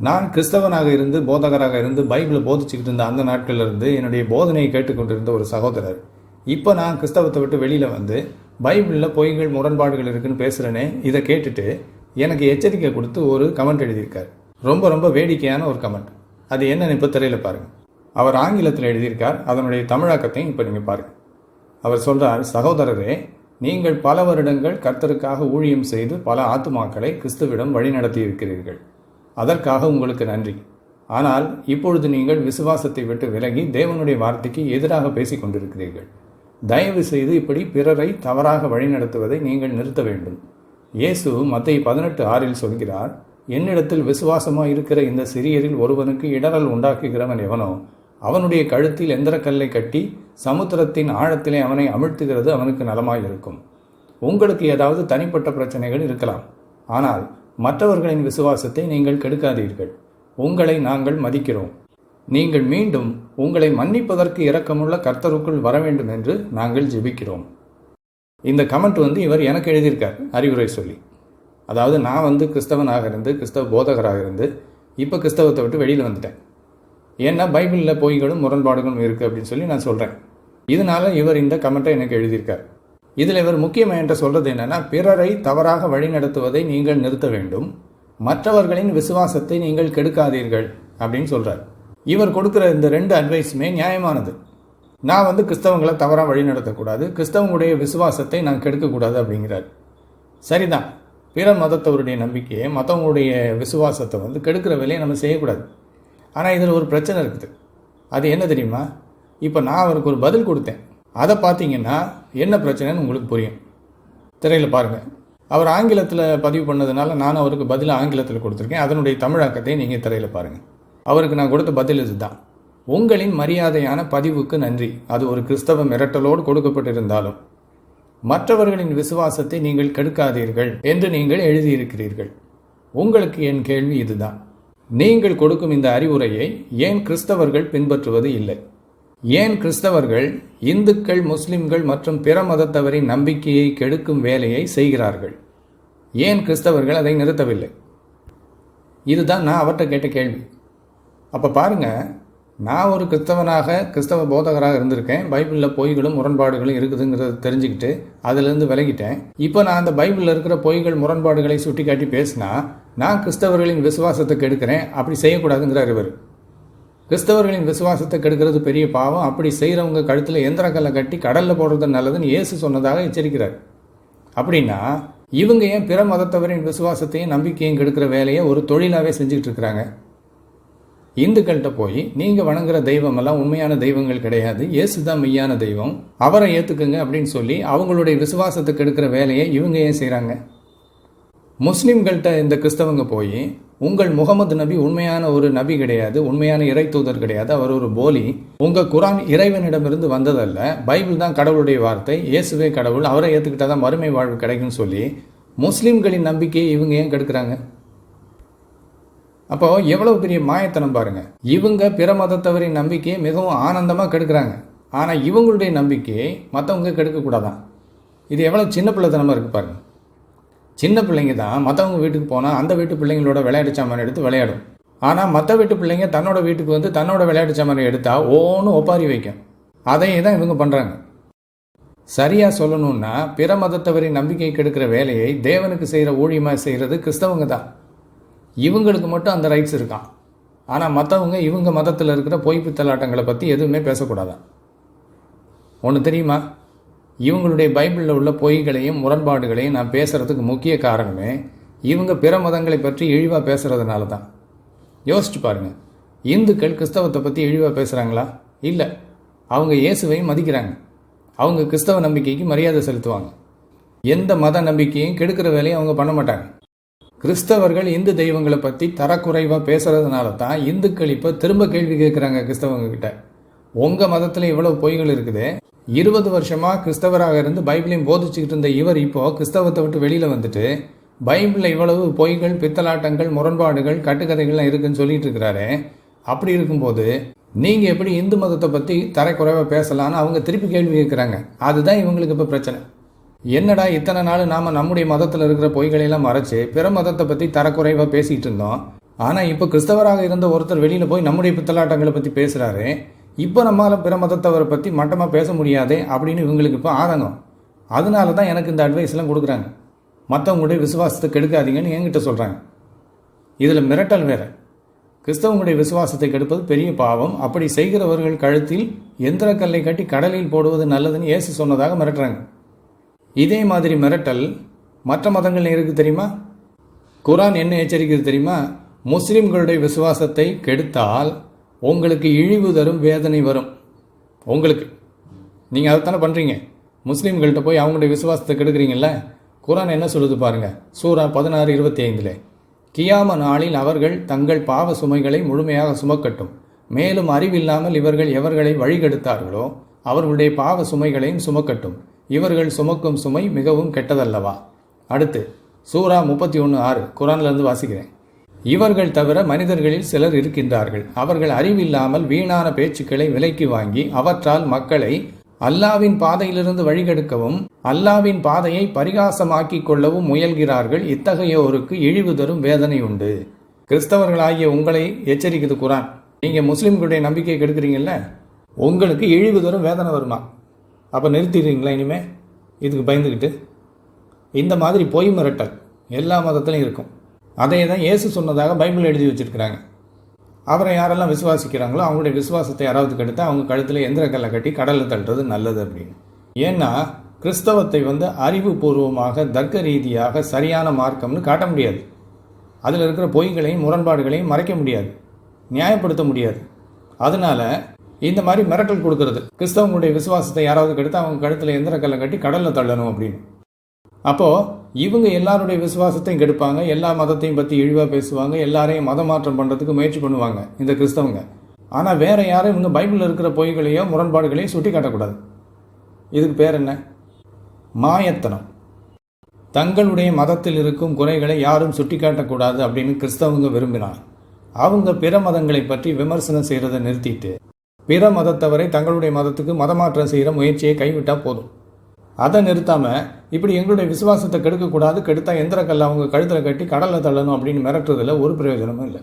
நான் கிறிஸ்தவனாக இருந்து போதகராக இருந்து பைபிளை போதிச்சுக்கிட்டு இருந்த அந்த நாட்களில் இருந்து என்னுடைய போதனையை கேட்டுக்கொண்டிருந்த ஒரு சகோதரர், இப்போ நான் கிறிஸ்தவத்தை விட்டு வெளியில் வந்து பைபிளில் பொய்கள் முரண்பாடுகள் இருக்குன்னு பேசுகிறேனே, இதை கேட்டுட்டு எனக்கு எச்சரிக்கை கொடுத்து ஒரு கமெண்ட் எழுதியிருக்கார். ரொம்ப ரொம்ப வேடிக்கையான ஒரு கமெண்ட். அது என்னன்னு இப்போ திரையில் பாருங்கள். அவர் ஆங்கிலத்தில் எழுதியிருக்கார். அதனுடைய தமிழாக்கத்தையும் இப்போ நீங்கள் பாருங்கள். அவர் சொல்கிறார், சகோதரரே, நீங்கள் பல வருடங்கள் கர்த்தருக்காக ஊழியம் செய்து பல ஆத்துமாக்களை கிறிஸ்துவிடம் வழிநடத்தி இருக்கிறீர்கள். அதற்காக உங்களுக்கு நன்றி. ஆனால் இப்பொழுது நீங்கள் விசுவாசத்தை விட்டு விலகி தேவனுடைய வார்த்தைக்கு எதிராக பேசிக் கொண்டிருக்கிறீர்கள். தயவு செய்து இப்படி பிறரை தவறாக வழிநடத்துவதை நீங்கள் நிறுத்த வேண்டும். இயேசு மத்தேயு 18:6 சொல்கிறார், என்னிடத்தில் விசுவாசமாக இருக்கிற இந்த சிறியரில் ஒருவனுக்கு இடரல் உண்டாக்குகிறவன் எவனோ அவனுடைய கழுத்தில் எந்திரக்கல்லை கட்டி சமுத்திரத்தின் ஆழத்திலே அவனை அமிழ்த்துகிறது அவனுக்கு நலமாயிருக்கும். உங்களுக்கு ஏதாவது தனிப்பட்ட பிரச்சனைகள் இருக்கலாம், ஆனால் மற்றவர்களின் விசுவாசத்தை நீங்கள் கெடுக்காதீர்கள். உங்களை நாங்கள் மதிக்கிறோம். நீங்கள் மீண்டும் உங்களை மன்னிப்பதற்கு இரக்கமுள்ள கர்த்தருக்குள் வர வேண்டும் என்று நாங்கள் ஜெபிக்கிறோம். இந்த கமெண்ட் இவர் எனக்கு எழுதியிருக்கார், அறிவுரை சொல்லி. அதாவது நான் கிறிஸ்தவனாக இருந்து கிறிஸ்தவ போதகராக இருந்து இப்போ கிறிஸ்தவத்தை விட்டு வெளியில் வந்துட்டேன். ஏன்னா பைபிளில் பொய்களும் முரண்பாடுகளும் இருக்குது அப்படின்னு சொல்லி நான் சொல்கிறேன். இதனால் இவர் இந்த கமெண்ட்டை எனக்கு எழுதியிருக்கார். இதில் இவர் முக்கியமாக என்ற சொல்கிறது என்னென்னா, பிறரை தவறாக வழிநடத்துவதை நீங்கள் நிறுத்த வேண்டும், மற்றவர்களின் விசுவாசத்தை நீங்கள் கெடுக்காதீர்கள் அப்படின்னு சொல்கிறார். இவர் கொடுக்குற இந்த 2 அட்வைஸுமே நியாயமானது. நான் கிறிஸ்தவங்களை தவறாக வழிநடத்தக்கூடாது, கிறிஸ்தவங்களுடைய விசுவாசத்தை நான் கெடுக்கக்கூடாது அப்படிங்கிறார். சரிதான், பிற மதத்தவருடைய நம்பிக்கையை மற்றவங்களுடைய விசுவாசத்தை கெடுக்கிற வேலையை நம்ம செய்யக்கூடாது. ஆனால் இதில் ஒரு பிரச்சனை இருக்குது. அது என்ன தெரியுமா? இப்போ நான் அவருக்கு ஒரு பதில் கொடுத்தேன். அதை பார்த்தீங்கன்னா என்ன பிரச்சனைன்னு உங்களுக்கு புரியும். திரையில் பாருங்கள். அவர் ஆங்கிலத்தில் பதிவு பண்ணதுனால நான் அவருக்கு பதில் ஆங்கிலத்தில் கொடுத்துருக்கேன். அதனுடைய தமிழாக்கத்தை நீங்கள் திரையில் பாருங்கள். அவருக்கு நான் கொடுத்த பதில் இதுதான். உங்களின் மரியாதையான பதிவுக்கு நன்றி. அது ஒரு கிறிஸ்தவ மிரட்டலோடு கொடுக்கப்பட்டிருந்தாலும் மற்றவர்களின் விசுவாசத்தை நீங்கள் கெடுக்காதீர்கள் என்று நீங்கள் எழுதியிருக்கிறீர்கள். உங்களுக்கு என் கேள்வி இதுதான். நீங்கள் கொடுக்கும் இந்த அறிவுரையை ஏன் கிறிஸ்தவர்கள் பின்பற்றுவது இல்லை? ஏன் கிறிஸ்தவர்கள் இந்துக்கள், முஸ்லிம்கள் மற்றும் பிற மதத்தவரின் நம்பிக்கையை கெடுக்கும் வேலையை செய்கிறார்கள்? ஏன் கிறிஸ்தவர்கள் அதை நிறுத்தவில்லை? இதுதான் நான் அவர்கிட்ட கேட்ட கேள்வி. அப்போ பாருங்கள், நான் ஒரு கிறிஸ்தவ போதகராக இருந்திருக்கேன். பைபிளில் பொய்களும் முரண்பாடுகளும் இருக்குதுங்கிறத தெரிஞ்சுக்கிட்டு அதிலிருந்து விலகிட்டேன். இப்போ நான் அந்த பைபிளில் இருக்கிற பொய்கள் முரண்பாடுகளை சுட்டி காட்டி பேசினா நான் கிறிஸ்தவர்களின் விசுவாசத்தை கெடுக்கிறேன். அப்படி செய்யக்கூடாதுங்கிறார் இவர். கிறிஸ்தவர்களின் விசுவாசத்தை கெடுக்கிறது பெரிய பாவம், அப்படி செய்கிறவங்க கழுத்தில் எந்திரக்கல்லை கட்டி கடலில் போடுறது நல்லதுன்னு இயேசு சொன்னதாக எச்சரிக்கிறார். அப்படின்னா இவங்க ஏன் பிற மதத்தவரின் விசுவாசத்தையும் நம்பிக்கையும் கெடுக்கிற வேலையை ஒரு தொழிலாகவே செஞ்சுக்கிட்டு இருக்கிறாங்க? இந்துக்கள்கிட்ட போய் நீங்கள் வணங்குற தெய்வமெல்லாம் உண்மையான தெய்வங்கள் கிடையாது, இயேசு தான் மெய்யான தெய்வம், அவரை ஏற்றுக்குங்க அப்படின்னு சொல்லி அவங்களுடைய விசுவாசத்தை கெடுக்கிற வேலையை இவங்க ஏன் செய்கிறாங்க? முஸ்லீம்கள்கிட்ட இந்த கிறிஸ்தவங்க போய் உங்கள் முகமது நபி உண்மையான ஒரு நபி கிடையாது, உண்மையான இறை தூதர் கிடையாது, அவர் ஒரு போலி, உங்கள் குரான் இறைவனிடமிருந்து வந்ததல்ல, பைபிள் தான் கடவுளுடைய வார்த்தை, இயேசுவே கடவுள், அவரை ஏற்றுக்கிட்டா தான் மறுமை வாழ்வு கிடைக்கும்னு சொல்லி முஸ்லீம்களின் நம்பிக்கையை இவங்க ஏன் கெடுக்கிறாங்க? அப்போ எவ்வளவு பெரிய மாயத்தனம் பாருங்க. இவங்க பிற மதத்தவரின் நம்பிக்கையை மிகவும் ஆனந்தமாக கெடுக்கிறாங்க, ஆனால் இவங்களுடைய நம்பிக்கையை மற்றவங்க கெடுக்கக்கூடாதான். இது எவ்வளோ சின்ன பிள்ளைத்தனமாக இருக்குது பாருங்க. சின்ன பிள்ளைங்க தான் மற்றவங்க வீட்டுக்கு போனால் அந்த வீட்டு பிள்ளைங்களோட விளையாட்டு சாமான் எடுத்து விளையாடும். ஆனால் மற்ற வீட்டு பிள்ளைங்க தன்னோட வீட்டுக்கு தன்னோட விளையாட்டு சாமானை எடுத்தால் ஓன்னு ஒப்பாரி வைக்கும். அதையே தான் இவங்க பண்ணுறாங்க. சரியாக சொல்லணும்னா பிற மதத்தவரின் நம்பிக்கை கெடுக்கிற வேலையை தேவனுக்கு செய்கிற ஊழியமாக செய்கிறது கிறிஸ்தவங்க தான். இவங்களுக்கு மட்டும் அந்த ரைட்ஸ் இருக்கான். ஆனால் மற்றவங்க இவங்க மதத்தில் இருக்கிற பொய் பித்தலாட்டங்களை பற்றி எதுவுமே பேசக்கூடாதான். ஒன்று தெரியுமா? இவங்களுடைய பைபிளில் உள்ள பொய்களையும் முரண்பாடுகளையும் நான் பேசுகிறதுக்கு முக்கிய காரணமே இவங்க பிற மதங்களை பற்றி இழிவாக பேசுகிறதுனால தான். யோசிச்சு பாருங்கள், இந்துக்கள் கிறிஸ்தவத்தை பற்றி இழிவாக பேசுகிறாங்களா? இல்லை. அவங்க இயேசுவையும் மதிக்கிறாங்க. அவங்க கிறிஸ்தவ நம்பிக்கைக்கு மரியாதை செலுத்துவாங்க. எந்த மத நம்பிக்கையும் கெடுக்கிற வேலையை அவங்க பண்ண மாட்டாங்க. கிறிஸ்தவர்கள் இந்து தெய்வங்களை பற்றி தரக்குறைவாக பேசுகிறதுனால தான் இந்துக்கள் இப்போ திரும்ப கேள்வி கேட்குறாங்க கிறிஸ்தவங்க கிட்ட. உங்கள் மதத்தில் இவ்வளவு பொய்கள் இருக்குது, 20 வருஷமாக கிறிஸ்தவராக இருந்து பைபிளையும் போதிச்சுக்கிட்டு இருந்த இவர் இப்போது கிறிஸ்தவத்தை விட்டு வெளியில் வந்துட்டு பைபிளில் இவ்வளவு பொய்கள், பித்தலாட்டங்கள், முரண்பாடுகள், கட்டுக்கதைகள்லாம் இருக்குன்னு சொல்லிட்டு இருக்கிறாரு. அப்படி இருக்கும்போது நீங்கள் எப்படி இந்து மதத்தை பற்றி தரக்குறைவாக பேசலான்னு அவங்க திருப்பி கேள்வி கேட்குறாங்க. அதுதான் இவங்களுக்கு இப்போ பிரச்சனை. என்னடா இத்தனை நாள் நாம் நம்முடைய மதத்தில் இருக்கிற பொய்களையெல்லாம் மறைச்சு பிற மதத்தை பற்றி தரக்குறைவாக பேசிகிட்டு இருந்தோம், ஆனால் இப்போ கிறிஸ்தவராக இருந்த ஒருத்தர் வெளியில் போய் நம்முடைய பித்தலாட்டங்களை பற்றி பேசுகிறாரு. இப்போ நம்மளால் பிற மதத்தவரை பற்றி மட்டமாக பேச முடியாதே அப்படின்னு இவங்களுக்கு இப்போ ஆதங்கம். அதனால தான் எனக்கு இந்த அட்வைஸ்லாம் கொடுக்குறாங்க. மற்றவங்களுடைய விசுவாசத்தை கெடுக்காதீங்கன்னு என்கிட்ட சொல்கிறாங்க. இதில் மிரட்டல் வேறு. கிறிஸ்தவங்களுடைய விசுவாசத்தை கெடுப்பது பெரிய பாவம், அப்படி செய்கிறவர்கள் கழுத்தில் எந்திரக்கல்லை கட்டி கடலில் போடுவது நல்லதுன்னு இயேசு சொன்னதாக மிரட்டுறாங்க. இதே மாதிரி மிரட்டல் மற்ற மதங்கள் இருக்குது தெரியுமா? குர்ஆன் என்ன எச்சரிக்கிறது தெரியுமா? முஸ்லிம்களுடைய விசுவாசத்தை கெடுத்தால் உங்களுக்கு இழிவு தரும் வேதனை வரும். உங்களுக்கு நீங்கள் அதைத்தானே பண்ணுறீங்க. முஸ்லீம்கள்கிட்ட போய் அவங்களுடைய விசுவாசத்தை கெடுக்குறீங்கள. குர்ஆன் என்ன சொல்லுது பாருங்க. சூரா 16:25 கியாம நாளில் அவர்கள் தங்கள் பாவ சுமைகளை முழுமையாக சுமக்கட்டும். மேலும் அறிவில்லாமல் இவர்கள் எவர்களை வழிகெடுத்தார்களோ அவர்களுடைய பாவ சுமைகளையும் சுமக்கட்டும். இவர்கள் சுமக்கும் சுமை மிகவும் கெட்டதல்லவா. அடுத்து சூரா 31:6 குர்ஆன்லேருந்து வாசிக்கிறேன். இவர்கள் தவிர மனிதர்களில் சிலர் இருக்கின்றார்கள். அவர்கள் அறிவில்லாமல் வீணான பேச்சுக்களை விலைக்கு வாங்கி அவற்றால் மக்களை அல்லாவின் பாதையிலிருந்து வழிகெடுக்கவும் அல்லாவின் பாதையை பரிகாசமாக்கிக் கொள்ளவும் முயல்கிறார்கள். இத்தகையோருக்கு இழிவு தரும் வேதனை உண்டு. கிறிஸ்தவர்களாகிய உங்களை எச்சரிக்குது குர்ஆன். நீங்கள் முஸ்லீம்களுடைய நம்பிக்கையை கெடுக்கிறீங்கல்ல, உங்களுக்கு இழிவு தரும் வேதனை வருமா? அப்போ நிறுத்திடுறீங்களா இனிமே இதுக்கு பயந்துக்கிட்டு? இந்த மாதிரி பொய் மிரட்டல் எல்லா மதத்திலையும் இருக்கும். அதே தான் இயேசு சொன்னதாக பைபிள் எழுதி வச்சிருக்கிறாங்க. அவரை யாரெல்லாம் விசுவாசிக்கிறாங்களோ அவங்களுடைய விசுவாசத்தை யாராவது கெடுத்து அவங்க கழுத்தில் எந்திரக்கல்லை கட்டி கடலில் தள்ளுறது நல்லது அப்படின்னு. ஏன்னா கிறிஸ்தவத்தை அறிவுபூர்வமாக தர்க்க ரீதியாக சரியான மார்க்கம்னு காட்ட முடியாது. அதில் இருக்கிற பொய்களையும் முரண்பாடுகளையும் மறைக்க முடியாது, நியாயப்படுத்த முடியாது. அதனால இந்த மாதிரி மிரட்டல் கொடுக்கறது, கிறிஸ்தவங்களுடைய விசுவாசத்தை யாராவது கெடுத்து அவங்க கழுத்தில் எந்திரக்கல்லை கட்டி கடலில் தள்ளணும் அப்படின்னு. அப்போது இவங்க எல்லாருடைய விசுவாசத்தையும் கெடுப்பாங்க, எல்லா மதத்தையும் பற்றி இழிவாக பேசுவாங்க, எல்லாரையும் மத மாற்றம் பண்ணுறதுக்கு முயற்சி பண்ணுவாங்க இந்த கிறிஸ்தவங்க. ஆனால் வேற யாரும் இவங்க பைபிளில் இருக்கிற பொய்களையோ முரண்பாடுகளையும் சுட்டி காட்டக்கூடாது. இதுக்கு பேர் என்ன? மாயத்தனம். தங்களுடைய மதத்தில் இருக்கும் குறைகளை யாரும் சுட்டி காட்டக்கூடாது அப்படின்னு கிறிஸ்தவங்க விரும்பினார். அவங்க பிற மதங்களை பற்றி விமர்சனம் செய்கிறத நிறுத்திட்டு பிற மதத்தவரை தங்களுடைய மதத்துக்கு மதமாற்றம் செய்கிற முயற்சியை கைவிட்டால் போதும். அதை நிறுத்தாமல் இப்படி எங்களுடைய விசுவாசத்தை கெடுக்கக்கூடாது, கெடுத்தா எந்திரக்கல்லை அவங்க கழுத்தில் கட்டி கடலில் தள்ளணும் அப்படின்னு மிரட்டுறதுல ஒரு பிரயோஜனமும் இல்லை.